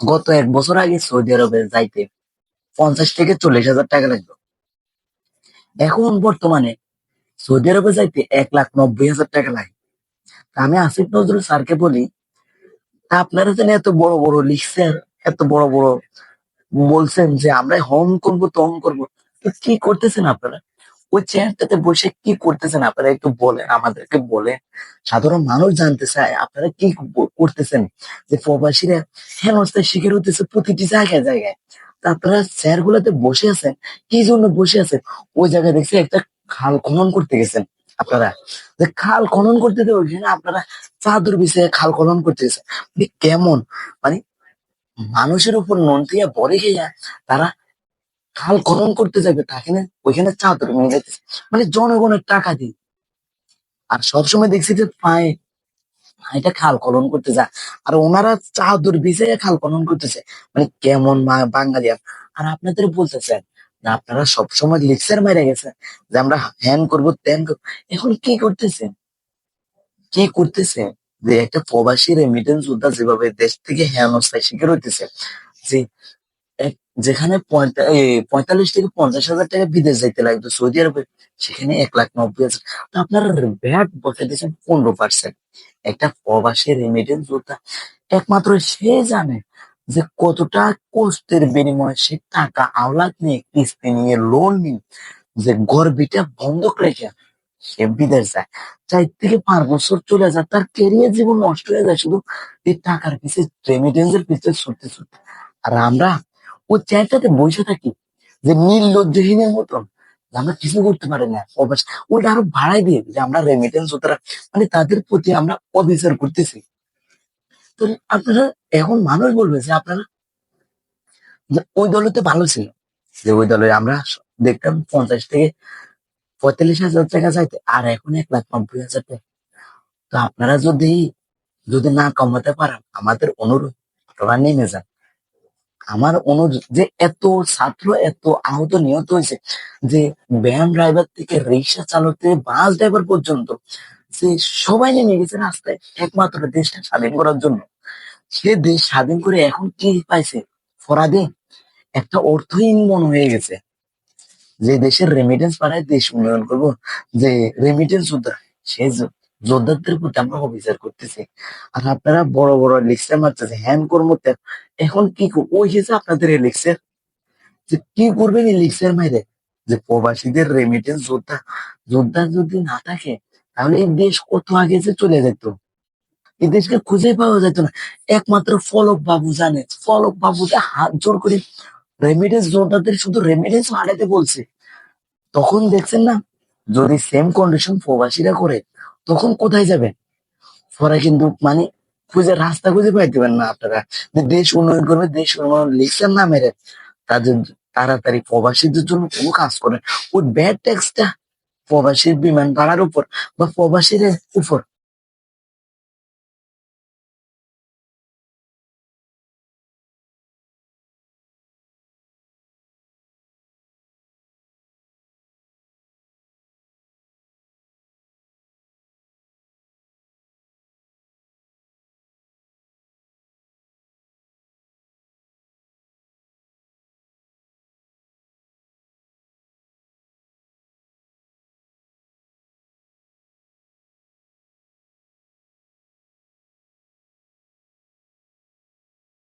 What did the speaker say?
গত 1 বছর আগে সৌদি আরবে যাইতে 50 থেকে 40 হাজার টাকা লাগতো। এখন বর্তমানে সৌদি আরবে যাইতে 1,90,000 টাকা লাগে। তা আমি আসিফ নজরুল স্যারকে বলি, তা আপনারা যেন এত বড় বড় লিখছেন, এত বড় বড় বলছেন যে আমরা হন করবো তন করবো, তো কি করতেছেন আপনারা? ওই চেয়ারটাতে বসে কি করতেছেন আপনারা একটু বলেন, আমাদেরকে বলেন। সাধারণ মানুষ জানতে চায় আপনারা কি করতেছেন। যে প্রবাসীরা হেনস্থার শিকার হতেছে প্রতিটি জায়গায় জায়গায়। তা আপনারা চেয়ার গুলাতে বসে আছেন, কি জন্য বসে আছেন? ওই জায়গায় দেখছি একটা খাল খনন করতে গেছেন আপনারা। যে খাল খনন করতে দেবে ওইখানে আপনারা চাদর বিছিয়ে খাল খনন করতে গেছেন। মানে কেমন, মানে মানুষের উপর নুন দিয়ে বরে খেয়ে তারা খাল খনন করতে যাবে, তাকে না ওইখানে চাদর নিয়ে যাইতেছে। মানে জনগণের টাকা দিয়ে। আর সবসময় দেখছি যে পায়ে এটা খাল খনন করতে যায়, আর ওনারা চাদর বিছিয়ে খাল খনন করতেছে। মানে কেমন বাঙালি আর আপনাদের বলতেছেন যে আপনারা সবসময় লেকচার মেরে গেছেন যে আমরা হ্যান করবো ত্যান করবো। এখন কি করতেছেন, কি করতেছে? যে একটা প্রবাসী রেমিটেন্স যোদ্ধা যেভাবে দেশ থেকে হেনস্থায় শিকার হইতেছে, যে এক- যেখানে 45 থেকে 50 হাজার টাকা বিদেশ যাইতে লাগতো সৌদি আরবে, সেখানে 1,90,000। তো আপনারা ভ্যাট বসে দিয়েছেন 15%। একটা প্রবাসী রেমিটেন্স যোদ্ধা একমাত্র সে জানে যে কতটা কষ্টের বিনিময়ে সে টাকা আওলাদ নিয়ে, কিস্তি নিয়ে, লোন নিয়ে, যে ঘর বিটা বন্ধক রেখে সে বিদেশ যায়। 4 থেকে 5 বছর চলে যায়, তার ক্যারিয়ার জীবন নষ্ট হয়ে যায় শুধু এই টাকার পিছিয়ে, রেমিটেন্সের পিছিয়ে ছুটতে ছুটতে। আর আমরা ওই চেয়ারটাতে বসে থাকি যে নির্লজ্জহীনের মতন, যে আমরা কিছু করতে পারি না। অবশ্য ওটা আরো বাড়াই দিয়ে যে আমরা রেমিটেন্স ওতারা, মানে তাদের প্রতি আমরা অবিচার করতেছি। তো আপনারা, এখন মানুষ বলবে যে আপনারা, যে ওই দলে তো ভালো ছিল, যে ওই দলে আমরা দেখতাম 50 থেকে 45 হাজার টাকা চাইতে, আর এখন 1,90,000 টাকা। তো আপনারা যদি যদি না কমাতে পারেন, আমাদের অনুরোধ আপনারা নেমে যান। আমার অনুরোধ যে এত ছাত্র এত আহত নিহত হয়েছে, যে ভ্যান ড্রাইভার থেকে রিক্সা চালক থেকে বাস ড্রাইভার পর্যন্ত, যে সবাই নেমে গেছে রাস্তায় একমাত্র দেশটা স্বাধীন করার জন্য। সে দেশ স্বাধীন করে এখন কি পাইছে? ফরাদে একটা অর্থহীন মন হয়ে গেছে, যে দেশের রেমিটেন্স পাঠায় দেশ উন্নয়ন করবো, যে রেমিটেন্স যোদ্ধা, সে যোদ্ধাদের প্রতি আমরা অবিচার করতেছি। আর আপনারা বড় বড় লেকচার মারতেছে হ্যান কর্ম ত্যাগ। এখন কি ওই হিসেবে আপনাদের এই লেকচার, যে কি করবেন এই লেকচার মাইরে? যে প্রবাসীদের রেমিটেন্স যোদ্ধা, যোদ্ধা যদি না থাকে, তাহলে এই দেশ কত আগে যে চলে যেত। এই দেশকে খুঁজে পাওয়া যেত না। একমাত্র ফলক বাবু জানে, ফলক বাবুকে হাত জোর করে রেমিটেন্স যোদ্ধাদের শুধু রেমিটেন্স পাঠাতে বলছে। তখন দেখছেন না, যদি সেম কন্ডিশন প্রবাসীরা করে, তখন কোথায় যাবেন? পরে কিন্তু মানে খুঁজে রাস্তা খুঁজে পাইতেবেন না আপনারা। যে দেশ উন্নয়ন করবে, দেশ উন্নয়ন লিখছেন না মেরে, তাদের তাড়াতাড়ি প্রবাসীদের জন্য কোনো কাজ করেন। ওই ব্যাড ট্যাক্সটা প্রবাসীর বিমান ভাড়ার উপর বা প্রবাসীর উপর